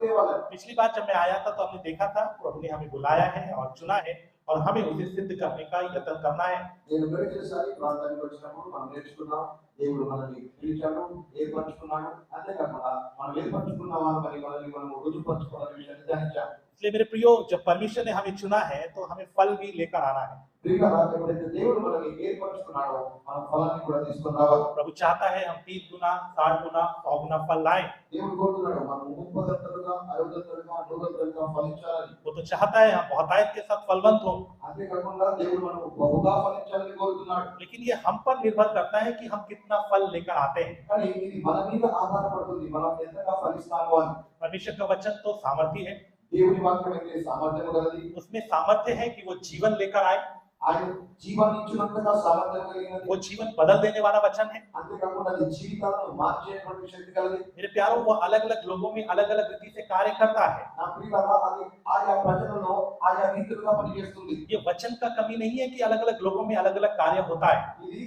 తేవాలి. पिछली बार जब मैं आया था तो हमने देखा था प्रभु ने हमें बुलाया है और चुना है और हमें उसे सिद्ध करने का यत्न करना है। నేను మొదటిసారి ప్రాంతానికి వచ్చినప్పుడు మనం నేర్చుకున్నాం దేవుడు మనల్ని పిలిచాడు, ఏర్పరచుకున్నాడు. అంతేకాకుండా మనం ఏర్పరచుకున్న వారిని మనం రుజువుపరచుకోవాలనే విషయాన్ని ధ్యానించాం. इसलिए मेरे प्रियो, जब परमेश्वर ने हमें चुना है तो हमें फल भी लेकर आना है। ప్రియులారా, ఎప్పుడైతే దేవుడు మనల్ని ఏర్పరచుకున్నాడో మనం ఫలాన్ని కూడా తీసుకొని రావాలి. प्रभु चाहता है हम 30 गुना, 60 गुना, 100 गुना फल लाएं। దేవుడు కోరుతున్నాడు మనం 30 60 100 ఫలించాలని. वो तो चाहता है हम बहुतायत के साथ फलवंत हो, అంతేకాకుండా దేవుడు మనకు బహుగా ఫలించాలని కోరుతున్నాడు. लेकिन ये हम पर निर्भर करता है कि हम कितना फल लेकर आते हैं। కానీ ఇది మన మీద ఆధారపడుతుంది, మనం ఎంతగా ఫలిస్తాము అని. परमेश्वर का वचन तो सामर्थी है, దేవుని వాక్యం అయితే సామర్థ్యం గలది. उसमें सामर्थ्य है कि वो जीवन लेकर आए, ఆయన జీవాన్ని ఇచ్చినంతగా సామర్థ్యం కలిగినది. वो जीवन बदल देने वाला वचन है। అంతేకాకుండా అది జీవితాలను మార్చేటువంటి శక్తి కలది. मेरे प्यारों, वो अलग अलग लोगों में अलग अलग रीति से कार्य करता है। నా ప్రియులారా, అది ఆయా ప్రజలలో ఆయా రీతిగా పనిచేస్తుంది. ये वचन का कमी नहीं है कि अलग अलग लोगों में अलग अलग कार्य होता है, ఇది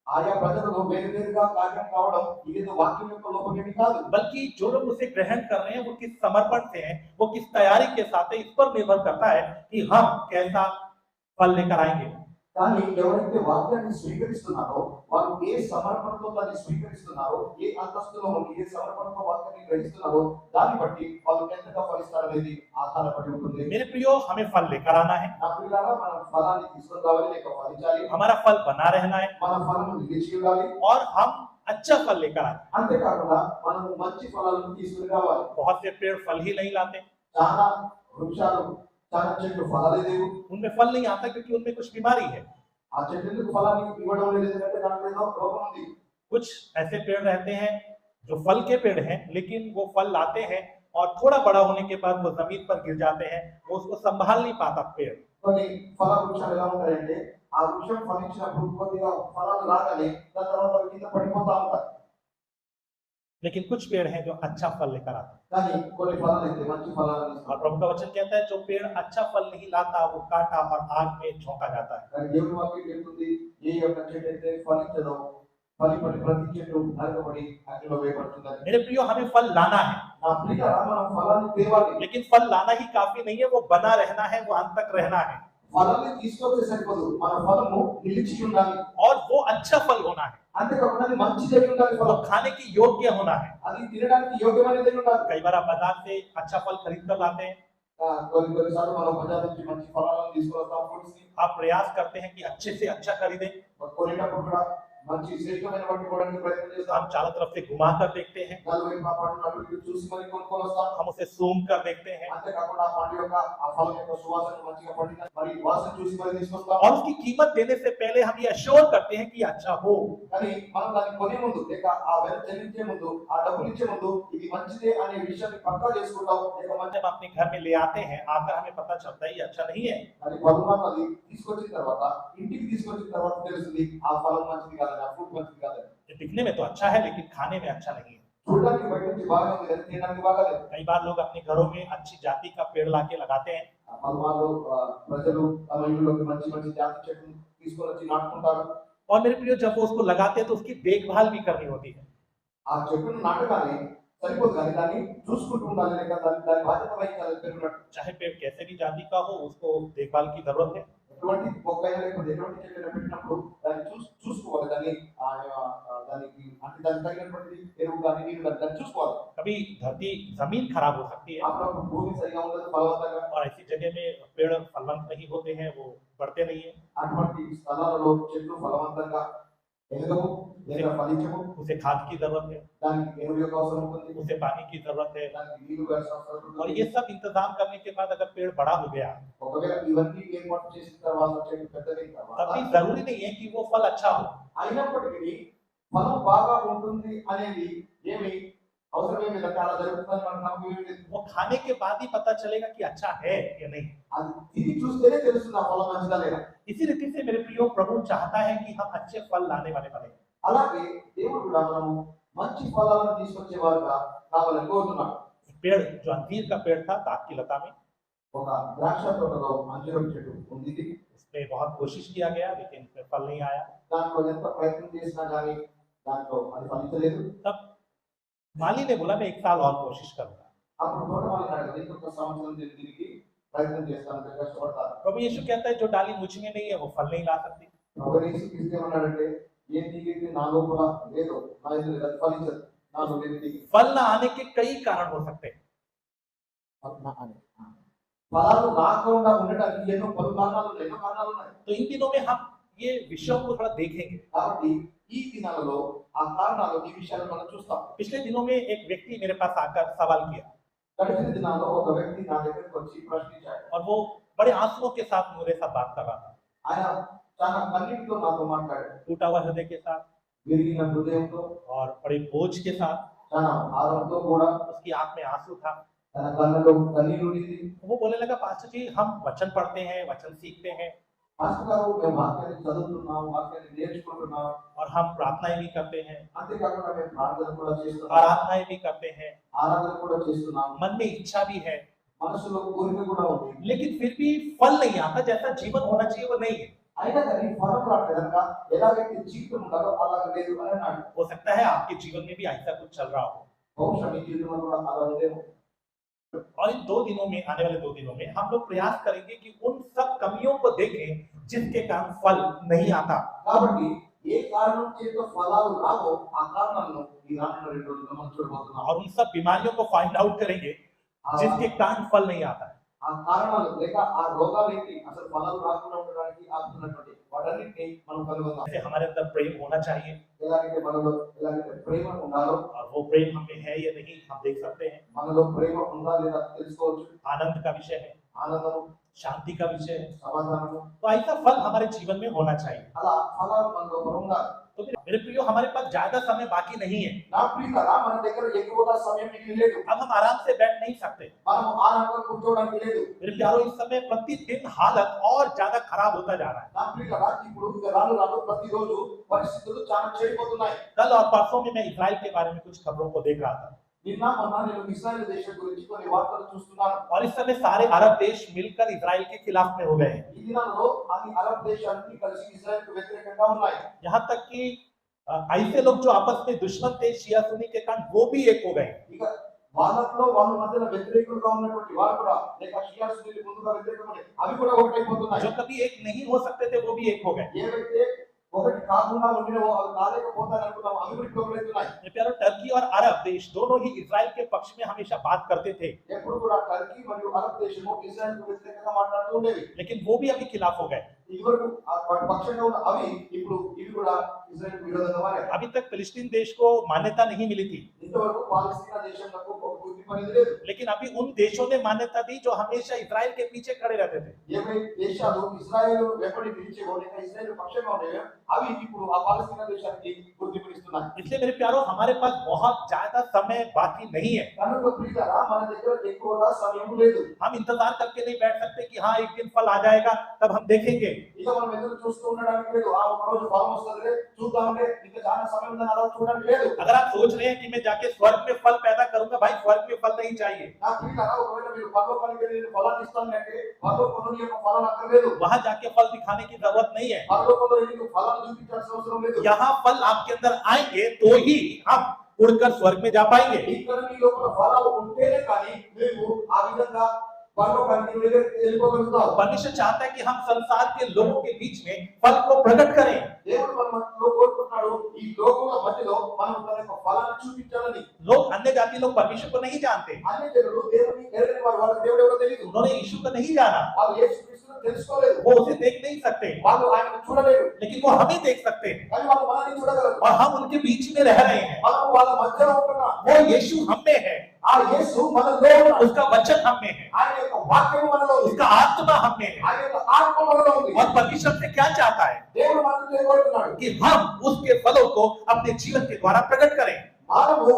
ఆయా ప్రజలలో వేరువేరుగా కార్యం కావడం ఇదేదో వాక్యం యొక్క లోపమేమి కాదు. बल्कि जो लोग उसे ग्रहण कर रहे हैं वो किस समर्पण से हैं, वो किस तैयारी के साथ है, इस पर निर्भर करता है कि हम कैसा फल लेकर आएंगे। కానీ ఎవరైతే వాక్యాన్ని స్వీకరిస్తున్నారో వారు ఏ సమర్పణతో దాన్ని స్వీకరిస్తున్నారో, ఏ అంతస్తులో ఉండి ఏ సమర్పణతో వాక్యాన్ని గ్రహిస్తున్నారో దాన్ని బట్టి వాళ్ళు ఎంతగా ఫలిస్తారనేది ఆధారపడి ఉంటుంది. मेरे प्रियो, हमें फल लेकर आना है, నా ప్రియులారా, మనం ఫలాన్ని తీసుకొని రావాలి, లేక ఫలించాలి. हमारा फल बना रहना है మన ఫలము నిలిచి ఉండాలి. और हम अच्छा फल लेकर आए। అంతేకాకుండా మనము మంచి ఫలాలను తీసుకుని రావాలి. बहुत से पेड़ फल ही नहीं लाते, చాలా వృక్షాలు, చాలా చెట్లు ఫలాలు లేవు. उनमें फल नहीं आता क्योंकि उनमें कुछ बीमारी है। ఆ చెట్టు ఎందుకు ఫలాన్ని ఇవ్వడం లేదు? ఎందుకంటే దాంట్లో ఏదో రోగం ఉంది. कुछ ऐसे पेड़ रहते हैं जो फल के पेड़ हैं, लेकिन वो फल लाते हैं और थोड़ा बड़ा होने के बाद वो जमीन पर गिर जाते हैं, वो उसको संभाल नहीं पाता पेड़। కొన్ని ఫల వృక్షాలు ఎలా ఉంటాయంటే ఆ వృక్షం ఫలించినప్పుడు కొద్దిగా ఫలాలు రాగానే దాని తర్వాత అవి కింద పడిపోతా ఉంటాయి. लेकिन कुछ पेड़ हैं जो अच्छा फल लेकर आते हैं। కానీ కొన్ని ఫలాలు అయితే మంచి ఫలాలను और ఇస్తాయి. प्रभु का वचन कहता है जो पेड़ अच्छा फल नहीं लाता वो काटा और आग में झोंका जाता है। కానీ దేవుని వాక్యం చెప్తుంది, ఏ యొక్క చెట్టు అయితే ఫలించదో ఫలిపడి ప్రతి చెట్టు నరకబడి అగ్నిలో వేయబడుతుందని. मेरे प्रियो, हमें फल लाना है, నా ప్రియులారా, మనం ఫలాన్ని తేవాలి. लेकिन फल लाना ही काफी नहीं है, वो बना रहना है, वो अंत तक रहना है ఫలాన్ని తీసుకొస్తే సరిపోదు, మన ఫలము నిలిచి ఉండాలి. और वो अच्छा फल होना है, అంతేకాకుండా అది మంచిదై ఉండాలి. वो ఫలం खाने की योग्य होना है। అది తినడానికి యోగ్యమైనదై ఉండాలి. कई बार आप बाजार से अच्छा फल खरीद कर लाते हैं, కొన్నిసార్లు మనం బజార్ నుంచి మంచి ఫలాలను తీసుకొస్తాం. ఫ్రూట్స్ ని आप प्रयास करते हैं कि अच्छे से अच्छा खरीदें, కొనేటప్పుడు కూడా మంచి శ్రేష్టమైన వాటిని కొనడానికి ప్రయత్నం చేస్తాం. हम चारों तरफ से घुमा कर देखते हैं, నలువైపు ఆ పండును అటు ఇటు చూసి మరి కొనుక్కొని వస్తాం. हम उसे सूंघ कर देखते हैं అంతేకాకుండా ఆ పండు యొక్క ఆ ఫలం యొక్క సువాసన మంచిగా పండిన మరి వాసన చూసి మరి తీసుకొస్తాం. और उसकी कीमत देने से पहले हम ये अश्योर करते हैं कि अच्छा हो। కానీ మనం దాన్ని కొనే ముందు లేక ఆ వెల చెల్లించే ముందు ఆ డబ్బులు ఇచ్చే ముందు ఇది మంచిదే అనే విషయాన్ని పక్కా చేసుకుంటాం. లేక మంచి जब अपने घर में ले आते हैं, आकर हमें पता चलता है ये अच्छा नहीं है, అది ఫలం అది తీసుకొచ్చిన తర్వాత ఇంటికి తీసుకొచ్చిన తర్వాత తెలుస్తుంది ఆ ఫలం మంచిది కాదని, ఆ ఫ్రూట్ మంచిది కాదని. ये दिखने में तो अच्छा है लेकिन खाने में अच्छा नहीं है। చూడడానికి బయట నుంచి బాగా ఉంది కానీ తినడానికి బాగాలేదు. कई बार लोग अपने घरों में अच्छी जाति का पेड़ लाके लगाते हैं, పలుమార్లు ప్రజలు తమ ఇంట్లోకి మంచి మంచి జాతి చెట్లు తీసుకొని వచ్చి నాటుకుంటారు. और मेरे प्रियो, जब वो उसको लगाते हैं तो उसकी देखभाल भी करनी होती है। ఆ చెట్టును నాటగానే సరిపోదు కానీ దాన్ని చూసుకుంటూ ఉండాలి, లేక దాని బాధ్యత వహించాలి. పెరుగునట్టు चाहे पेड़ कैसे भी जाति का हो, उसको देखभाल की जरूरत है। ఎటువంటి మొక్కైనా లేకపోతే ఎటువంటి చెట్టు పెట్టినప్పుడు దాన్ని చూసుకోవాలి. దానికి అంటే దానికి తగినటువంటి ఎరువు కానీ నీరు కానీ దాన్ని చూసుకోవాలి. कभी धरती जमीन खराब हो सकती है అప్పుడప్పుడు భూమి సరిగా ఉండదు, ఫలవంతంగా. और ऐसी जगह में पेड़ फलवंत नहीं होते हैं, वो बढ़ते नहीं है, అటువంటి స్థలాలలో చెట్లు ఫలవంతంగా ఎదగవు లేదా ఫలించవు. उसे खाद की जरूरत है, దానికి ఎరువు యొక్క అవసరం ఉంటుంది, उसे पानी की जरूरत है। దానికి నీరు వేయాల్సిన అవసరం और ఉంటుంది. ये सब इंतजाम करने के बाद अगर पेड़ बड़ा हो गया, ఒకవేళ ఇవన్నీ ఏర్పాటు చేసిన తర్వాత చెట్టు పెద్దదైన तब తర్వాత भी जरूरी नहीं है कि वो फल अच्छा हो। అయినప్పటికీ ఫలం బాగా ఉంటుంది అనేది ఏమి అవసరమేమి లేక అలా జరుగుతుందని మనకు నమ్మకం ఏమీ లేదు. वो खाने के बाद ही पता चलेगा कि अच्छा है या नहीं। అది తిని చూస్తేనే తెలుస్తుంది ఆ ఫలం మంచిదా లేదా. इसी रीति से मेरे प्रियो, प्रभु चाहता है कि हम अच्छे फल लाने वाले बने। అలాగే దేవుడు కూడా మనము మంచి ఫలాలను తీసుకొచ్చేవారుగా కావాలని కోరుతున్నాడు. पेड़ जो अंजीर का पेड़ था दाख की लता में, ఒక ద్రాక్ష తోటలో అంజూరం చెట్టు ఉంది. उसमें बहुत कोशिश किया गया लेकिन उसमें फल नहीं आया। దాంట్లో ఎంత ప్రయత్నం చేసినా కానీ దాంట్లో అది ఫలించలేదు. तब माली ने बोला मैं 1 साल और कोशिश करूंगा। అప్పుడు తోటమాలి అన్నాడు కదా ఇంకొక సంవత్సరం దీనికి ప్రయత్నం చేస్తాను కష్టపడతాను. प्रभु यीशु कहता है जो डाली मुझ में नहीं है वो फल नहीं ला सकती। ప్రభు యేసుక్రీస్తు ఏమన్నాడంటే ఏ తీగైతే నా లోపల లేదో నా ఎదురు అది ఫలించదు. నాలో లేని తీగ. फल न आने के कई कारण हो सकते हैं। ఫలాలు రాకుండా ఉండడానికి ఎన్నో కారణాలు ఉన్నాయి. तो इन दिनों में हम ये विषयों को थोड़ा देखेंगे। కాబట్టి ఈ దినాలలో ఆ కారణాలు ఈ విషయాలను మనం చూస్తాం. पिछले दिनों में एक व्यक्ति मेरे पास आकर सवाल किया గడిచిన దినాల్లో ఒక వ్యక్తి నా దగ్గరికి వచ్చి ప్రశ్నించాడు. और वो बड़े आंसुओं के साथ मेरे साथ बात कर रहा था, ఆయన చాలా కన్నీటితో నాతో మాట్లాడాడు. टूटा हुआ हृदय के साथ విరిగిన హృదయంతో और बड़े बोझ के साथ। చాలా భారంతో కూడా उसकी आंख में आंसू था। తన కళ్ళలో కన్నీరు ఉంది. वो बोलने लगा पास्टर जी हम वचन पढ़ते हैं, वचन सीखते हैं పాస్టర్ గారు మేము వాక్యాన్ని చదువుతున్నాం, వాక్యాన్ని నేర్చుకుంటున్నాం, और हम प्रार्थनाएं भी करते हैं, అంతేకాకుండా మేము ప్రార్థన కూడా చేస్తున్నాం, आराधनाएं भी करते हैं, ఆరాధన కూడా చేస్తున్నాం, मन में इच्छा भी है, మనసులో కోరిక కూడా ఉంది. लेकिन फिर भी फल नहीं आता। जैसा जीवन होना चाहिए वो नहीं है। అయినా కానీ ఫలం రావట్లేదు కనుక ఎలాగైతే జీవితం ఉండాలో అలాగ లేదు అని అన్నాడు. हो सकता है आपके जीवन में भी ऐसा कुछ चल रहा हो। బహుశా మీ జీవితంలో కూడా అలా ఉందేమో. और इन 2 दिनों में, आने वाले 2 दिनों में हम लोग प्रयास करेंगे कि उन सब कमियों को देखें जिसके कारण फल नहीं आता। కాబట్టి ఏ కారణం చేత ఫలాలు రావో ఆ కారణాలను ఈ రానున్న 2 రోజుల్లో మనం చూడబోతున్నాం. और उन सब बीमारियों को फाइंड आउट करेंगे जिसके कारण फल नहीं आता है। ఆ కారణాలు లేక ఆ రోగాలు ఏంటి అసలు ఫలాలు రాకుండా ఉండడానికి ఆపుతున్నటువంటి వాటన్నిటిని మనం కనుగొందాం. जैसे हमारे अंदर प्रेम होना चाहिए, ఎలాగైతే మనలో ఎలాగైతే ప్రేమ ఉండాలో और वो प्रेम हमें है या नहीं हम देख सकते हैं। మనలో ప్రేమ ఉందా లేదా తెలుసుకోవచ్చు. आनंद का विषय है, ఆనందము, शांति का विषय है। సమాధానము, तो ऐसा फल हमारे जीवन में होना चाहिए। అలా ఫలాలు మనలో ఉండాలి. तो मेरे प्रियो हमारे पास ज्यादा समय बाकी नहीं है। నా ప్రియులారా మన దగ్గర ఎక్కువగా సమయం మిగిలి లేదు. अब हम आराम से बैठ नहीं सकते। మనం ఆనందంగా కూర్చోవడానికి లేదు. मेरे प्यारो इस समय प्रतिदिन हालत और ज्यादा खराब होता जा रहा है। నా ప్రియులారా ఇప్పుడు ఇక రాను రాను ప్రతిరోజు పరిస్థితులు చాలా చెడిపోతున్నాయి. कल और परसों में मैं इजराइल के बारे में कुछ खबरों को देख रहा था, నిన్న మొన్న నేను ఇశ్రాయేల్ దేశం గురించి కొన్ని వార్తలు చూస్తున్నాను. और इस समय सारे अरब देश मिलकर इजराइल के खिलाफ में हो गए हैं। ఈ దినాల్లో అన్ని అరబ్ దేశాలన్నీ కలిసి ఇశ్రాయేల్కు వ్యతిరేకంగా ఉన్నాయి. यहाँ तक कि ऐसे लोग जो आपस में दुश्मन थे शिया सुन्नी के कारण वो भी एक हो गए। ఇక వాళ్ళలో వాళ్ళ మధ్యన వ్యతిరేకులుగా ఉన్నటువంటి వారు కూడా లేక షియా సున్నీలు ముందుగా వ్యతిరేకమని అవి కూడా ఒకటైపోతున్నాయి. जो कभी एक नहीं हो सकते थे वो भी एक हो गए। ఏవైతే ఒకటి కాకుండా ఉండినవో అవి కాలేకపోతాయని అనుకున్నాము అవి కూడా ఒకటైతున్నాయి. मेरे प्यारो टर्की और अरब देश दोनों ही इजराइल के पक्ष में हमेशा बात करते थे, ఎప్పుడు కూడా టర్కీ మరియు అరబ్ దేశము ఇశ్రాయేల్కు వ్యతిరేకంగా మాట్లాడుతూ ఉండేవి. लेकिन वो भी अभी खिलाफ हो गए। ఇదివరకు వాటి పక్షంగా ఉన్న అవి ఇప్పుడు ఇవి కూడా ఇశ్రాయేల్కు విరోధంగా మారాయి. अभी तक फिलिस्तीन देश को मान्यता नहीं मिली थी, ఇంతవరకు పాలస్తీనా దేశంలో ఒక గుర్తింపు అనేది లేదు. लेकिन अभी उन देशों ने मान्यता दी जो हमेशा इजराइल के पीछे खड़े रहते थे। ఏవై దేశాలు ఇశ్రాయేలు వెంబడి నిలిచేవో లేక ఇశ్రాయేలు పక్షంగా ఉండేవో అవి ఇప్పుడు ఆ పాలస్తీనా దేశానికి గుర్తింపునిస్తున్నాయి. इसलिए मेरे प्यारो हमारे पास बहुत ज्यादा समय बाकी नहीं है। కనుక ప్రియులారా మన దగ్గర ఎక్కువగా సమయం లేదు. हम इंतजार करके नहीं बैठ सकते कि हाँ एक दिन फल आ जाएगा तब हम देखेंगे। ఇక మనం ఎదురు చూస్తూ ఉండడానికి లేదు. ఆ ఒక రోజు ఫలం వస్తుందిలే చూద్దాంలే ఇంకా చాలా సమయం ఉందని అలా చూడడానికి లేదు. अगर आप सोच रहे हैं कि मैं जाके स्वर्ग में फल पैदा करूंगा, भाई स्वर्ग में फल नहीं चाहिए। నా ప్రియులారా ఒకవేళ మీరు పరలోకానికి వెళ్ళి నేను ఫలాన్ని ఇస్తాను అంటే పరలోకంలో యొక్క ఫలం అక్కర్లేదు. वहां जाके फल दिखाने की जरूरत नहीं है। పరలోకంలో నీకు ఫలాన్ని చూపించాల్సిన అవసరం లేదు. यहाँ फल आपके अंदर आएंगे तो ही हम उड़कर स्वर्ग में जा पाएंगे। ఇక్కడ నీ లోపల ఫలాలు ఉంటేనే కానీ నువ్వు ఆ విధంగా పరలోకానికి వెళ్ళిపోగలుగుతావు. परमेश्वर चाहता है कि हम संसार के लोगों के बीच में फल को प्रकट करें। దేవుడు మన మధ్యలో కోరుకుంటున్నాడు ఈ లోకముల మధ్యలో మనం తన యొక్క ఫలాన్ని చూపించాలని. लोग अन्य जाति लोग परमेश्वर को नहीं जानते, అన్ని జనులు దేవుని ఎరగని వారు వాళ్ళకి దేవుడు ఎవరో తెలియదు. उन्होंने यीशु को नहीं जाना, వాళ్ళు యేసుక్రీస్తును తెలుసుకోలేదు. वो उसे देख नहीं सकते, వాళ్ళు ఆయనను చూడలేరు. लेकिन वो हमें देख सकते हैं కానీ వాళ్ళు మనల్ని చూడగలరు. और हम उनके बीच में रह रहे हैं। మనం వాళ్ళ మధ్యలో ఉంటున్నాం. वो यीशु हम में है, ఆ యేసు మనలో ఉన్నాడు. उसका वचन हम में है, ఆయన యొక్క వాక్యము మనలో ఉంది. उसका आत्मा हम में है। ఆయన యొక్క ఆత్మ మనలో ఉంది. और परमेश्वर से क्या चाहता है దేవుడు మనల్ని కోరుతున్నాడు कि हम उसके फलों को अपने जीवन के द्वारा प्रकट करें। మనము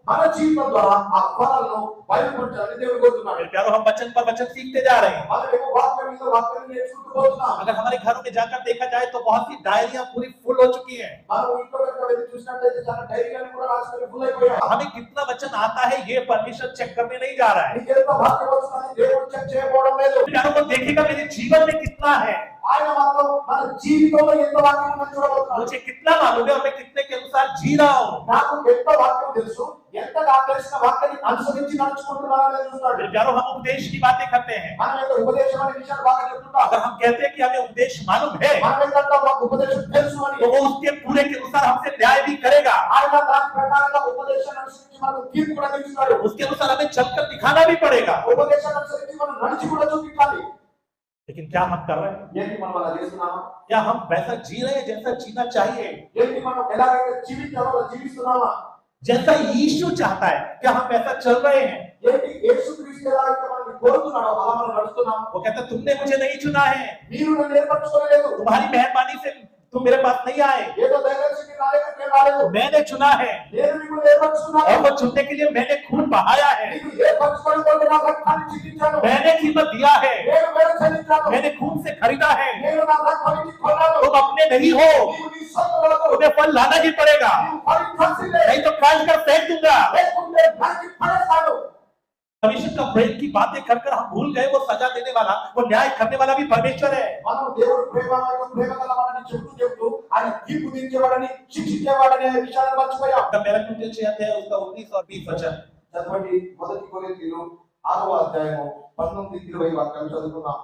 మన జీవితం ద్వారా ఆ ఫలాలను బయలుపరచాలని దేవుడు కోరుతున్నాడు. मेरे प्यारो हम वचन पर वचन सीखते जा रहे हैं। మనమేమో వాక్యం మీద వాక్యాన్ని నేర్చుకుంటూ పోతున్నాం. अगर हमारे घरों में जाकर देखा जाए तो बहुत सी डायरियां पूरी फुल हो चुकी हैं। మనం ఇంట్లో కనుక వెళ్ళి చూసినట్లయితే చాలా డైరీలను కూడా రాసుకొని ఫుల్ అయిపోయాయి. हमें कितना वचन आता है ये परमेश्वर चेक करने नहीं जा रहा है। నీకు ఎంత వాక్యం వస్తుందని దేవుడు చెక్ చేయకపోవడం లేదు. प्यारों को देखेगा मेरे जीवन में कितना है। ఆ ఆయన మాత్రం మన జీవితంలో ఎంత వాక్యం ఉందని చూడబోతున్నాడు. मुझे कितना मालूम है और मैं कितने के अनुसार जी रहा हूँ. నాకు ఎంత వాక్యం తెలుసు, ఎంతగా తెలిసిన వాక్యాన్ని అనుసరించి నడుచుకుంటున్నారో అనేది చూస్తాడు. मेरे प्यारों, हम उपदेश की बातें करते हैं. మనం ఏదో ఉపదేశం అనే విషయాలు బాగా చెప్తుంటాం. अगर हम कहते हैं कि हमें उपदेश मालूम है, మనం ఏంటంటే ఒక ఉపదేశం తెలుసు అని, तो वो उसके पूरे के अनुसार हमसे न्याय भी करेगा. ఆయన దాని ప్రకారంగా ఉపదేశాన్ని అనుసరించి మనకు తీర్పు కూడా తీరుస్తాడు. उसके अनुसार हमें चलकर दिखाना भी पड़ेगा. ఉపదేశాన్ని అనుసరించి మనం నడిచి కూడా చూపించాలి. लेकिन क्या हम कर रहे हैं? ఏంటి మనం అలా చేస్తున్నామా? क्या हम वैसा जी रहे हैं जैसा जीना चाहिए? ఏంటి మనం ఎలాగైతే జీవించాలో అలా జీవిస్తున్నామా? जैसा यीशु चाहता है, क्या हम वैसा चल रहे हैं? ఏంటి యేసుక్రీస్తు ఎలాగైతే మనల్ని కోరుతున్నాడో అలా మనం నడుస్తున్నాం. वो कहता है, तुमने मुझे नहीं चुना है, మీరు నన్ను ఏర్పరచుకోలేదు, तुम्हारी मेहरबानी से तुम मेरे पास नहीं आए, ఏదో దయచేసి రాలేదు, నేను రాలేదు, मैंने चुना है. నేను మిమ్మల్ని ఏర్పరచుకున్నాను. और वो चुनने के लिए मैंने खून बहाया है, నీకు ఏర్పరచుకోవడం కొరకు నా రక్తాన్ని చిందించాను, मैंने कीमत दिया है, నేను వేల చెల్లించాను, मैंने खून से खरीदा है. నేను నా రక్తాన్ని కొన్నాను. तुम अपने नहीं हो, నీవు నీ సొంతములకు, तुम्हें फल लाना ही पड़ेगा, నీవు ఫలించాల్సిందే. नहीं तो काट कर फेंक दूंगा. లేకుంటే నరికి పడేస్తాను. परमेश्वर का प्रेम की बातें कर कर हम भूल गए, वो सजा देने वाला, वो न्याय करने वाला भी परमेश्वर है. మనం దేవుడు ప్రేమమయుడు, ప్రేమగలవాడని చెప్తూ ఆయన తీర్పు తీర్చేవాడని, శిక్షించేవాడని అనే విషయాన్ని మర్చిపోయాం. तो मेरा क्योंकि 6 अध्याय उसका 19 और 20 वचन. చదవండి, మొదటి కొరింథీయులు 6వ అధ్యాయము 19-20 వాక్యాలు చదువుకుందాం.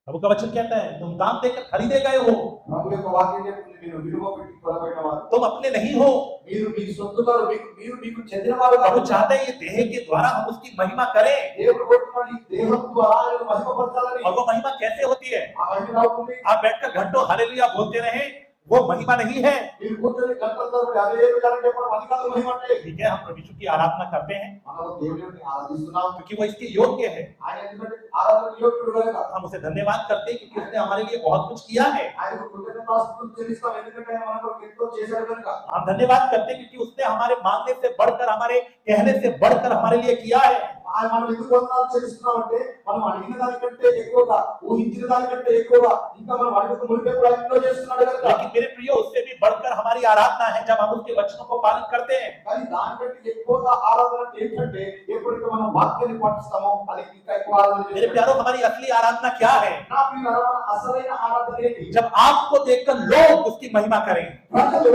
प्रभु का वचन कहता है, तुम दाम देकर खरीदे गए हो, ప్రభు యొక్క వాక్యం చెప్తుంది, మీరు విలువ పెట్టి కొనబడినవారు, तुम अपने नहीं हो. మీరు మీ సొంతకారు, మీరు మీకు చెందినవారు प्रभु కాదు. चाहते हैं ये देह के द्वारा हम उसकी महिमा करें. దేవుడు కోరుతున్నాడు ఈ దేహం ద్వారా ఆయనను మహిమపరచాలని. और वो महिमा कैसे होती है? ఆ మహిమ అవుతుంది. आप बैठकर घंटों हालेलुया बोलते रहे, वो महिमा नहीं है. మీరు కూర్చొని గంటల తరబడి అదే విధానం చెప్పడం అది కాదు మహిమ అంటే. ठीक है, हम प्रभु यीशु की आराधना करते हैं మనం దేవుడిని ఆరాధిస్తున్నాం, क्योंकि वो इसके योग्य है. ఆయన ఎందుకంటే ఆరాధన యోగ్యుడు కనుక हम उसे धन्यवाद करते हैं क्योंकि उसने हमारे लिए बहुत कुछ किया है. ఆయనకు కృతజ్ఞతాస్తుతులు చెల్లిస్తాం, ఎందుకంటే ఆయన మన కొరకు ఎంతో చేశాడు కనుక. हम धन्यवाद करते हैं क्योंकि उसने हमारे मांगने से बढ़कर, हमारे कहने से बढ़कर हमारे लिए किया है. ఆయన మనం ఎందుకు వందనాలు చెల్లిస్తున్నామంటే మనం అడిగిన దానికంటే ఎక్కువగా, ఊహించిన దానికంటే ఎక్కువగా, ఇంకా మనం అడిగిన మునిపే కూడా ఎన్నో చేస్తున్నాడు కనుక. लेकिन मेरे प्रियो, उससे भी बढ़कर हमारी आराधना है जब हम उसके वचनों को पालन करते हैं. కానీ దానికంటే ఎక్కువగా ఆరాధన అంటే ఏంటంటే ఎప్పుడైతే మనం వాక్యాన్ని పాటిస్తామో అది ఇంకా ఎక్కువ ఆరాధన मेरे చేస్తాం. प्यारों, हमारी असली आराधना क्या है? నా ప్రియులారా, మన అసలైన ఆరాధన ఏంటి? जब आपको देखकर लोग उसकी महिमा करें, ప్రజలు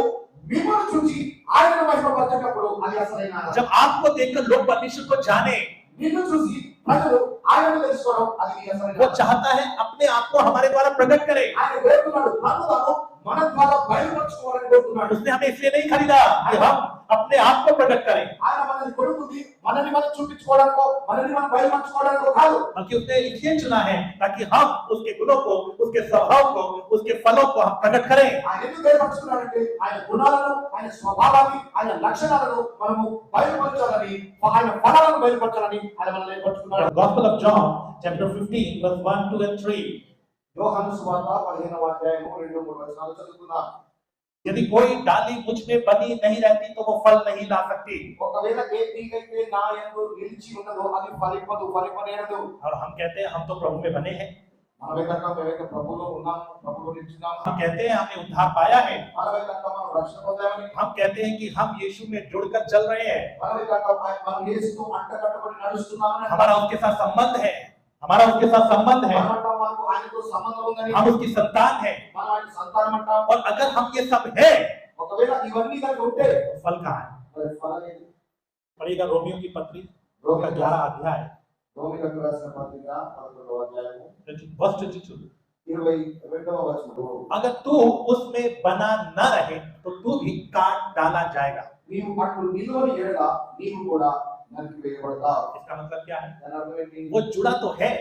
మిమ్మల్ని చూసి ఆయనను మహిమపరచేటప్పుడు అది అసలైన ఆరాధన. जब आपको देखकर लोग परमेश्वर को जाने, నిన్ను చూసి ప్రజలు ఆయనను తెలుసుకోవడం అది నీ అసలైన वो ఆరాధన. चाहता है अपने आप को हमारे द्वारा प्रकट करे. ఆయన కోరుతున్నాడు తను తాను మన ద్వారా బయలుపరచుకోవాలని కోరుతున్నాడు. उसने हमें इसलिए नहीं खरीदा कि हम अपने आप को प्रकट करें, ఆయన మనల్ని కొడుకుంది మనల్ని మనం చూపించుకోవడానికో, మనల్ని మనం బయలుపరచుకోవడానికో కాదు. बल्कि उसने इसलिए चुना है ताकि हम उसके गुणों को, उसके स्वभाव को, उसके फलों को हम प्रकट करें. ఆయన ఎందుకు బయలుపరుచుకున్నాడంటే ఆయన గుణాలను, ఆయన స్వభావాన్ని, ఆయన లక్షణాలను మనము బయలుపరచాలని, ఆయన ఫలాలను బయలుపరచాలని ఆయన మనల్ని ఏర్పరచుకున్నాడు. Gospel of John chapter 15 verse 1, 2 and 3. యోహాను సువార్త 15వ అధ్యాయము 2-3 వచనాలు చదువుకుందాం. यदि कोई डाली मुझ में बनी नहीं रहती तो वो फल नहीं ला सकती. ఒకవేళ ఏ తీగైతే నా యందు నిలిచి ఉన్నదో అది ఫలింపనేరదు. और हम कहते हैं हम तो प्रभु में बने हैं, మనమే కనుక మేమైతే ప్రభువులో ఉన్నాము, ప్రభువులో నిలిచినాము, हम कहते हैं हमने उद्धार पाया है, మనమే కనుక మనం రక్షణ పొందామని, हम कहते हैं कि हम यीशु में जुड़कर चल रहे हैं, మనమే కనుక మనం యేసుతో అంటకట్టబడి నడుస్తున్నామని, हमारा उसके साथ संबंध है, हमारा उसके साथ संबंध है, మనమంటాం మనకు ఆయనతో సంబంధం ఉందని, हम उसकी संतान है. మనం ఆయన సంతానం అంటాం. और अगर हम ये सब है, ఒకవేళ ఇవన్నీ కనుక ఉంటే तो फल कहाँ है? మరి ఫలం ఏంటి? पढ़िएगा रोमियो की पत्री రోమిలకు का 11 अध्याय రాసిన పత్రిక 11వ అధ్యాయము वर्ष 22. 22వ వచనం. अगर तू उसमें बना न रहे तो तू भी काट डाला जाएगा. నీవు అట్లు నిలువని ఎడల నీవు కూడా నరికివేయబడతావు. इसका मतलब क्या है? దాని అర్థం ఏంటి? वो जुड़ा तो है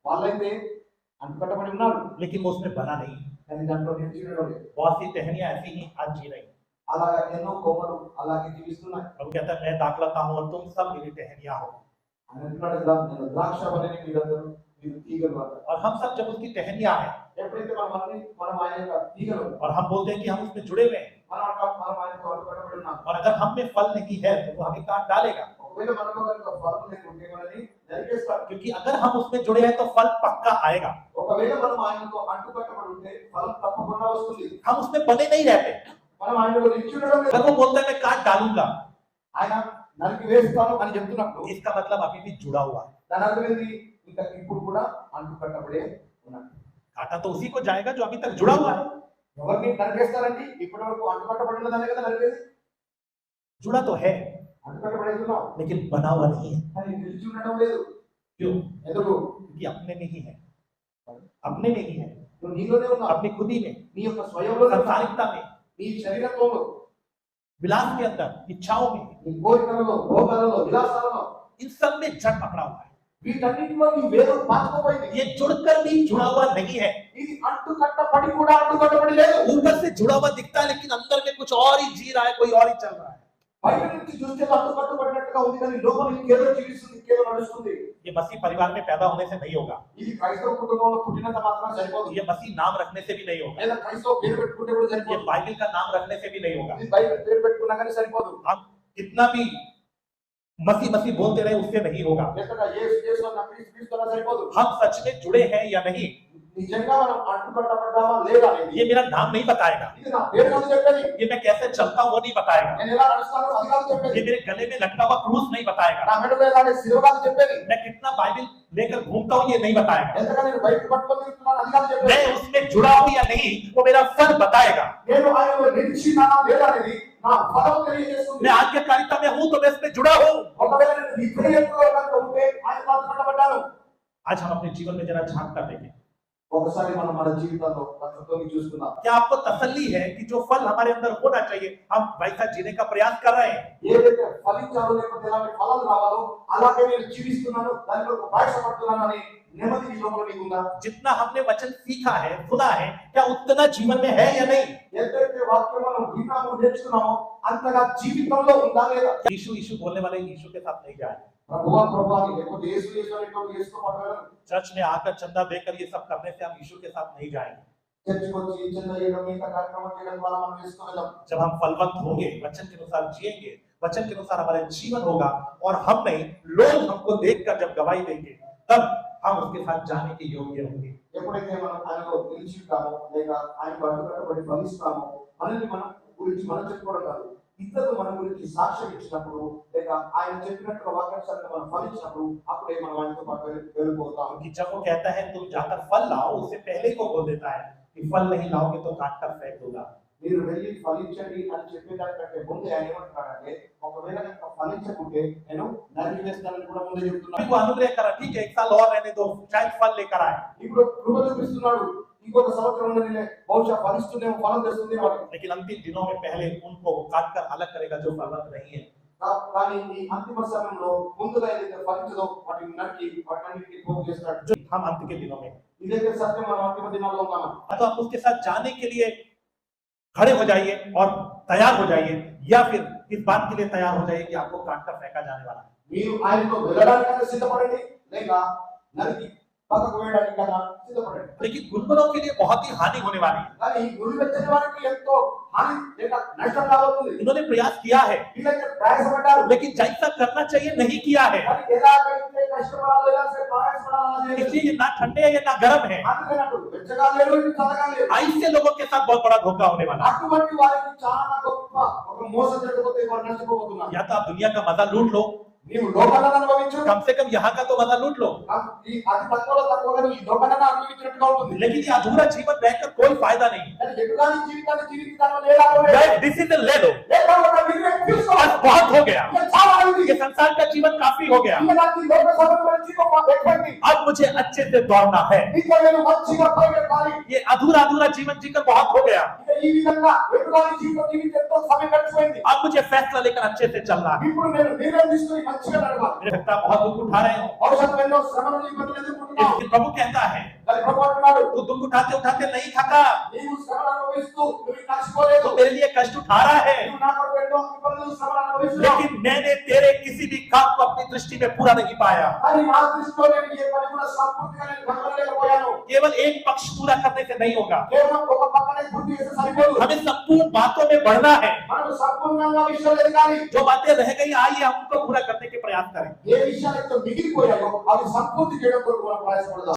వాళ్ళైతే అంటుకట్టబడి ఉన్నారు, लेकिन वो उसमें बना नहीं. కానీ దాంట్లో నిలిచి ఉండడం లేదు. बहुत सी टहनियां ऐसी ही आज जी रही. అలాగా ఎన్నో కొమ్మలు అలాగే జీవిస్తున్నాయి. प्रभु कहता है मैं दाखलता हूं और तुम सब मेरी टहनियां हो. ఆయన అంటున్నాడు కదా, నేను ద్రాక్ష వలెని మీరందరూ మీరు తీగలు అంటారు. और हम सब जब उसकी टहनियां हैं ఎప్పుడైతే మనం ఆయన యొక్క తీగలు, और हम बोलते हैं कि हम उसमें जुड़े हुए हैं, మనం ఆయనతో అంటుకట్టబడి ఉన్నాం. और अगर हम में फल नहीं है तो वो हमें काट डालेगा. ఒకవేళ మనలో కనుక ఫలం లేకుంటే మనని నరికేస్తాడు. क्योंकि अगर हम उसमें जुड़े हैं तो फल पक्का आएगा. ఒకవేళ మనం ఆయనతో అంటుకట్టబడి ఉంటే ఫలం తప్పకుండా వస్తుంది. हम उसमें बने नहीं रहते. మనం ఆయనలో నిలిచి ఉండడం లేదు. अगर वो बोलता है मैं काट डालूंगा, ఆయన నరికి వేస్తాను అని చెప్తున్నప్పుడు इसका मतलब अभी भी जुड़ा हुआ है. దాని అర్థం ఏంటి? ఇంకా ఇప్పుడు కూడా అంటుకట్టబడే ఉన్నాడు. काटा तो उसी को जाएगा जो अभी तक जुड़ा हुआ है। ఎవరిని నరికేస్తారండి? ఇప్పటి వరకు అంటుకట్టబడిన దాన్ని కదా నరికేది. जुड़ा तो है అంటుకట్టబడేది ఉన్నావు लेकिन बना हुआ नहीं है। కానీ నిలిచి ఉండడం లేదు. क्यों? ఎందుకు? क्योंकि अपने में ही है, अपने में ही है, నువ్వు నీలోనే ఉన్నావు. अपनी खुदी में, నీ యొక్క స్వయంలో ఉన్నావు. संसारिकता में, నీ శరీరత్వంలో, विलास के अंदर, इच्छाओं में, నీ కోరికలలో, భోగాలలో, విలాసాలలో, इन सब में जड़ पकड़ा हुआ है। వీటన్నిటిలో నీ వేరు పాతుకుపోయింది. ये जुड़कर भी जुड़ा हुआ नहीं है। ఇది అంటుకట్టబడి కూడా అంటుకట్టబడి లేదు. ऊपर से जुड़ा हुआ दिखता है लेकिन अंदर में कुछ और ही जी रहा है, कोई और ही चल रहा है। బయట నుంచి చూస్తే అంటుకట్టబడినట్టుగా ఉంది కానీ లోపల ఇంకేదో జీవిస్తుంది, ఇంకేదో నడుస్తుంది. ये मसीह परिवार में पैदा होने से नहीं होगा, ఇది క్రైస్తవ కుటుంబంలో పుట్టినంత మాత్రం సరిపోదు. ये मसीह नाम रखने से भी नहीं होगा, లేదా క్రైస్తవ పేరు పెట్టుకుంటే కూడా ये సరిపోదు. बाइबल का नाम रखने से भी नहीं होगा। ఇది బైబిల్ పేరు పెట్టుకున్నా కానీ సరిపోదు. हम कितना भी मसीह मसीह बोलते रहे उससे नहीं होगा। ఎంతగా యేసు యేసు అన్న క్రీస్తు క్రీస్తు అన్న సరిపోదు. हम सच में जुड़े हैं या नहीं, నిజంగా మనం అంటుకట్టబడ్డామా లేదా అనేది ये मेरा नाम नहीं बताएगा, ఇది నా పేరు కాదు చెప్పేది. ये मैं कैसे चलता हूं वो नहीं बताएगा, నేను ఎలా నడుస్తానో అది కాదు చెప్పేది. ये मेरे गले में लटका हुआ क्रूस नहीं बताएगा, నా మెడలో ఎలాంటి శిలువ కాదు చెప్పేది. मैं कितना बाइबल लेकर घूमता हूं ये नहीं बताएगा, ఎంతగా నేను బైబిల్ పట్టుకొని తిరుగుతున్నాను అది కాదు చెప్పేది. मैं उसमें जुड़ा हूं या नहीं वो मेरा फल बताएगा। నేను ఆయనలో నిలిచినానా లేదా అనేది నా ఫలం తెలియజేస్తుంది. मैं आज्ञाकारिता में हूं तो मैं इसमें जुड़ा हूं। ఒకవేళ నేను విధేయతలో కనుక ఉంటే ఆయన అంటుకట్టబడ్డాను. आज हम अपने जीवन में जरा झांक कर देखें, ఒకసారి మనం మన జీవితంలో తత్వంని చూసుకుందాం. क्या आपको तसल्ली है कि जो फल हमारे अंदर होना चाहिए हम वैसा जीने का प्रयास कर रहे हैं? ఏదైతే ఫలించాలో లేకపోతే ఎలాంటి ఫలాలు రావాలో అలాగే నేను జీవిస్తున్నాను, దాని కొరకు ప్రయాసపడుతున్నాను అని నెమ్మది ఈ లోపల నీకు ఉందా? जितना हमने वचन सीखा है सुना है क्या उतना जीवन में है या नहीं? ఎంతైతే వాక్యం మనం విన్నామో నేర్చుకున్నామో అంతగా జీవితంలో ఉందా లేదా? यीशु यीशु बोलने वाले यीशु के साथ नहीं जाए, ప్రభువా ప్రభువా అని లేకపోతే యేసు యేసు అనేటువంటి యేసుతో పాటు వెళ్ళను. चर्च में आकर चंदा देकर ये सब करने से हम यीशु के साथ नहीं जाएंगे। చర్చికి వచ్చి చిన్న చేయడం మిగతా కార్యక్రమం చేయడం ద్వారా మనం యేసుతో వెళ్ళం. जब हम फलवंत होंगे, वचन के अनुसार जिएंगे, वचन के अनुसार हमारा जीवन होगा और हम नहीं लोग हमको देखकर जब गवाही देंगे तब हम उसके साथ जाने के योग्य होंगे। ఎప్పుడైతే మనం ఆయనలో నిలిచి ఉంటామో లేక ఆయనకు అడ్డుకట్టబడి ఫలిస్తామో మనల్ని మనం గురించి మనం చెప్పుకోవడం కాదు, ఇతరులు మన గురించి సాక్ష్యం ఇచ్చినప్పుడు లేక ఆయన చెప్పినట్టుగా వాక్యానుసారంగా మనం ఫలించినప్పుడు అప్పుడే మనం ఆయనతో పాటు వెళ్ళిపోతాం. क्योंकि जब वो कहता है तुम जाकर फल लाओ उससे पहले ही वो बोल देता है कि फल नहीं लाओगे तो काट कर फेंक दूंगा। మీరు వెళ్ళి ఫలించండి అని చెప్పేదానికంటే ముందే ఆయన ఏమంటున్నాడంటే ఒకవేళ కనుక ఫలించకుంటే నేను నరికి వేస్తానని కూడా ముందే చెప్తున్నాను. वो अनुग्रह करा, ठीक है एक साल और रहने दो शायद फल लेकर आए, ఇప్పుడు కృప చూపిస్తున్నాడు, ఇంకొక సంవత్సరం ఉండనిలే బహుశా ఫలిస్తుందేమో, ఫలం తెస్తుందేమో అని. लेकिन अंतिम दिनों में पहले उनको काट कर अलग करेगा जो फलवंत नहीं है। కానీ ఈ అంతిమ సమయంలో ముందుగా ఏదైతే ఫలించదో వాటిని నరికి వాటన్నిటిని పోగు చేస్తాడు. जो हम अंत के दिनों में ఇదైతే సత్యం, మనం అంతిమ దినాల్లో ఉన్నాము. तो आप उसके साथ जाने के लिए खड़े हो जाइए और तैयार हो जाइए, या फिर इस बात के लिए तैयार हो जाइए कि आपको काट कर फेंका जाने वाला है। మీరు ఆయనతో వెళ్ళడానికైనా సిద్ధపడండి లేక నరికి పక్కకు వేయడానికైనా సిద్ధపడండి. लेकिन गुलबनों के लिए बहुत ही हानि होने वाली है। కానీ ఈ గురి వచ్చే వారికి ఎంతో హాని లేక నష్టం రాబోతుంది. इन्होंने प्रयास किया है వీళ్ళైతే ప్రయాసపడ్డారు, लेकिन जैसा करना चाहिए नहीं किया है, కానీ ఎలాగైతే కష్టపడాలో ఎలాగైతే ప్రయాసపడాలో చేయలేదు. इसलिए ये ना ठंडे है ये ना गर्म है। అందుకని అటు వెచ్చగా లేరు, ఇటు చల్లగా లేరు. ऐसे लोगों के साथ बहुत बड़ा धोखा होने वाला है। అటువంటి వారికి చాలా గొప్ప ఒక మోసం జరగబోతే వారు నష్టపోబోతున్నారు. या तो आप दुनिया का मजा लूट लो, నీవు లోకాలను అనుభవించు, कम से कम यहाँ का तो मजा लूट लो, ఈ అతి తక్కువలో తక్కువగా ఈ లోకాలను అనుభవించినట్టుగా ఉంటుంది. लेकिन ये अधूरा जीवन रहकर कोई फायदा नहीं। కానీ ఎటుగాని జీవితాన్ని జీవించడానికి లేదా डिसीजन ले लो, లేక ఒక నిర్ణయం తీసుకో. बस बहुत हो गया, ఇది చాలా అయింది. ये संसार का जीवन काफी हो गया, ఇలాంటి లోక సమయంలో జీవం ఎక్కువైంది. अब मुझे अच्छे से दौड़ना है। ఇంకా నేను మంచిగా పరిగెత్తాలి. ये अधूरा अधूरा जीवन जीकर बहुत हो गया, ఇక ఈ విధంగా ఎటుగాని జీవితం జీవించి ఎంతో సమయం గడిచిపోయింది. अब मुझे फैसला लेकर अच्छे से चलना है। ఇప్పుడు నేను నిర్ణయం తీసుకుని మంచిగా నడవాలి. मेरे लगता है बहुत दुख उठा रहे हो, భవిష్యత్తులో ఎన్నో శ్రమలను ఇబ్బందులు ఎదుర్కొంటున్నావు. लेकिन प्रभु कहता है కానీ ప్రభు అంటున్నాడు, तू दुख उठाते उठाते नहीं थका, నీవు శ్రమలను అనుభవిస్తూ నువ్వు కలిసిపోలేదు. तो मेरे लिए कष्ट उठा रहा है, నీవు నా కొరకు ఎన్నో ఇబ్బందులు శ్రమలను అనుభవిస్తున్నావు. लेकिन मैंने तेरे किसी भी काम को अपनी दृष्టి में पूरा नहीं पाया। కానీ నా దృష్టిలో నేను ఏ పని కూడా సంపూర్తిగా నేను కనబడలేకపోయాను. केवल एक पक्ष पूरा करने से नहीं होगा, కేవలం ఒక పక్కనే పూర్తి చేస్తే సరిపోదు. हमें संपूर्ण बातों में बढ़ना है। మనం సంపూర్ణంగా విషయాలు ఎదగాలి. जो बातें रह गई आइए हम उनको पूरा करने के प्रयास करें। ఏ విషయాలైతే మిగిలిపోయాయో అవి సంపూర్తి చేయడం కొరకు మనం ప్రయాసపడదాం.